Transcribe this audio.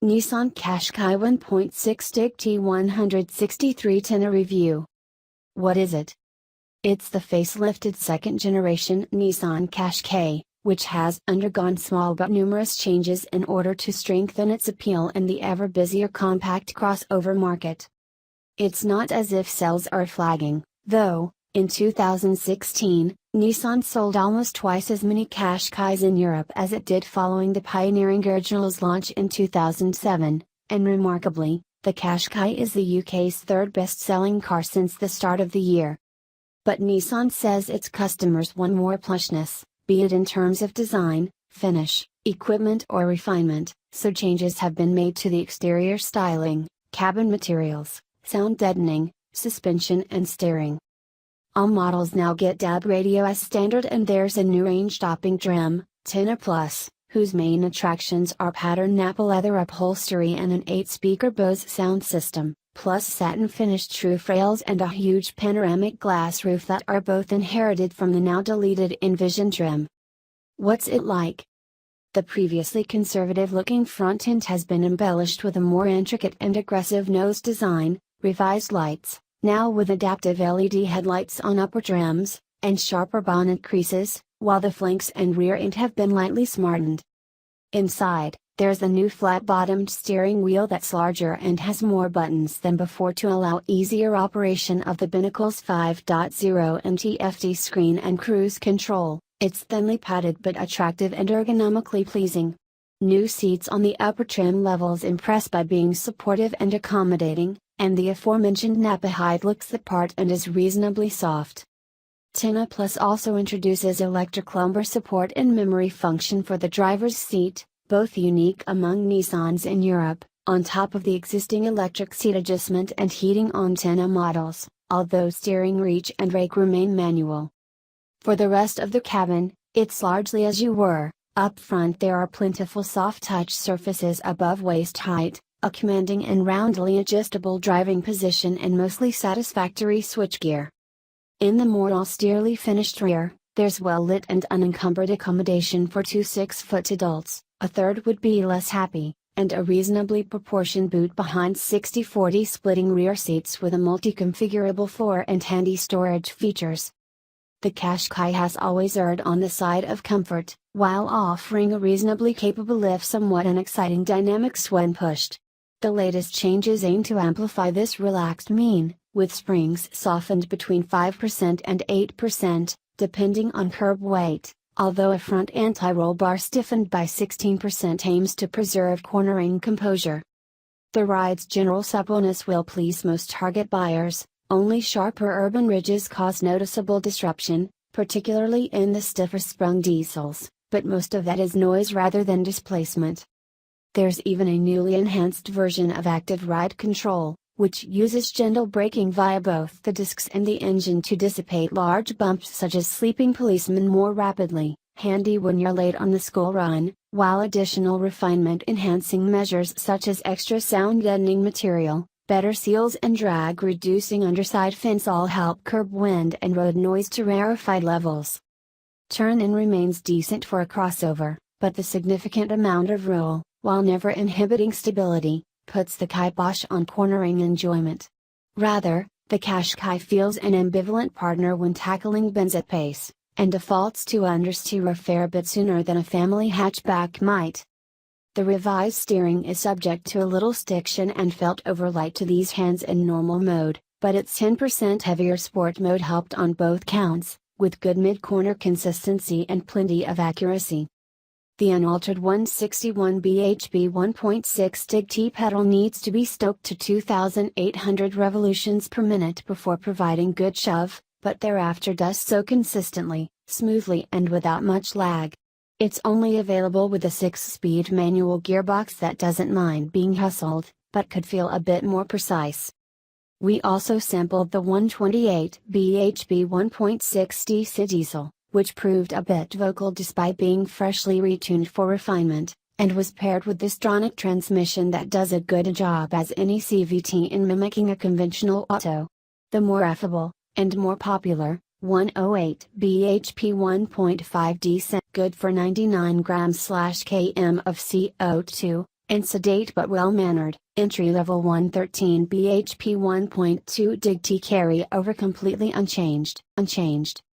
Nissan Qashqai 1.6 TIG T163 Tekna review. What is it? It's the facelifted second-generation Nissan Qashqai, which has undergone small but numerous changes in order to strengthen its appeal in the ever-busier compact crossover market. It's not as if sales are flagging, though. In 2016, Nissan sold almost twice as many Qashqais in Europe as it did following the pioneering original's launch in 2007, and remarkably, the Qashqai is the UK's third best-selling car since the start of the year. But Nissan says its customers want more plushness, be it in terms of design, finish, equipment or refinement, so changes have been made to the exterior styling, cabin materials, sound deadening, suspension and steering. All models now get DAB radio as standard, and there's a new range-topping trim, Tekna Plus, whose main attractions are patterned Napa leather upholstery and an 8-speaker Bose sound system, plus satin-finished roof rails and a huge panoramic glass roof that are both inherited from the now-deleted Envision trim. What's it like? The previously conservative-looking front end has been embellished with a more intricate and aggressive nose design, revised lights, now with adaptive LED headlights on upper trims, and sharper bonnet creases, while the flanks and rear end have been lightly smartened. Inside, there's a new flat-bottomed steering wheel that's larger and has more buttons than before to allow easier operation of the Binnacle's 5.0 TFT screen and cruise control. It's thinly padded but attractive and ergonomically pleasing. New seats on the upper trim levels impress by being supportive and accommodating, and the aforementioned Napa hide looks the part and is reasonably soft. Tekna Plus also introduces electric lumbar support and memory function for the driver's seat, both unique among Nissans in Europe, on top of the existing electric seat adjustment and heating on Tekna models, although steering reach and rake remain manual. For the rest of the cabin, it's largely as you were. Up front there are plentiful soft-touch surfaces above waist height, a commanding and roundly adjustable driving position and mostly satisfactory switchgear. In the more austerely finished rear, there's well-lit and unencumbered accommodation for two 6-foot adults, a third would be less happy, and a reasonably proportioned boot behind 60/40 splitting rear seats with a multi-configurable floor and handy storage features. The Qashqai has always erred on the side of comfort, while offering a reasonably capable if somewhat unexciting dynamics when pushed. The latest changes aim to amplify this relaxed mean, with springs softened between 5% and 8%, depending on curb weight, although a front anti-roll bar stiffened by 16% aims to preserve cornering composure. The ride's general suppleness will please most target buyers. Only sharper urban ridges cause noticeable disruption, particularly in the stiffer sprung diesels, but most of that is noise rather than displacement. There's even a newly enhanced version of active ride control, which uses gentle braking via both the discs and the engine to dissipate large bumps such as sleeping policemen more rapidly, handy when you're late on the school run, while additional refinement-enhancing measures such as extra sound-deadening material, better seals and drag-reducing underside fins all help curb wind and road noise to rarefied levels. Turn-in remains decent for a crossover, but the significant amount of roll, while never inhibiting stability, puts the kibosh on cornering enjoyment. Rather, the Qashqai feels an ambivalent partner when tackling bends at pace, and defaults to understeer a fair bit sooner than a family hatchback might. The revised steering is subject to a little stiction and felt overlight to these hands in normal mode, but its 10% heavier sport mode helped on both counts, with good mid-corner consistency and plenty of accuracy. The unaltered 161 bhp 1.6 TIG T pedal needs to be stoked to 2,800 revolutions per minute before providing good shove, but thereafter does so consistently, smoothly and without much lag. It's only available with a 6-speed manual gearbox that doesn't mind being hustled, but could feel a bit more precise. We also sampled the 128 bhp 1.6 DC diesel, which proved a bit vocal despite being freshly retuned for refinement, and was paired with the Stronic transmission that does a good job as any CVT in mimicking a conventional auto. The more affable, and more popular, 108 bhp 1.5 decent good for 99 grams/km of CO2, And sedate but well-mannered, entry-level 113 bhp 1.2 dig T carry over completely unchanged.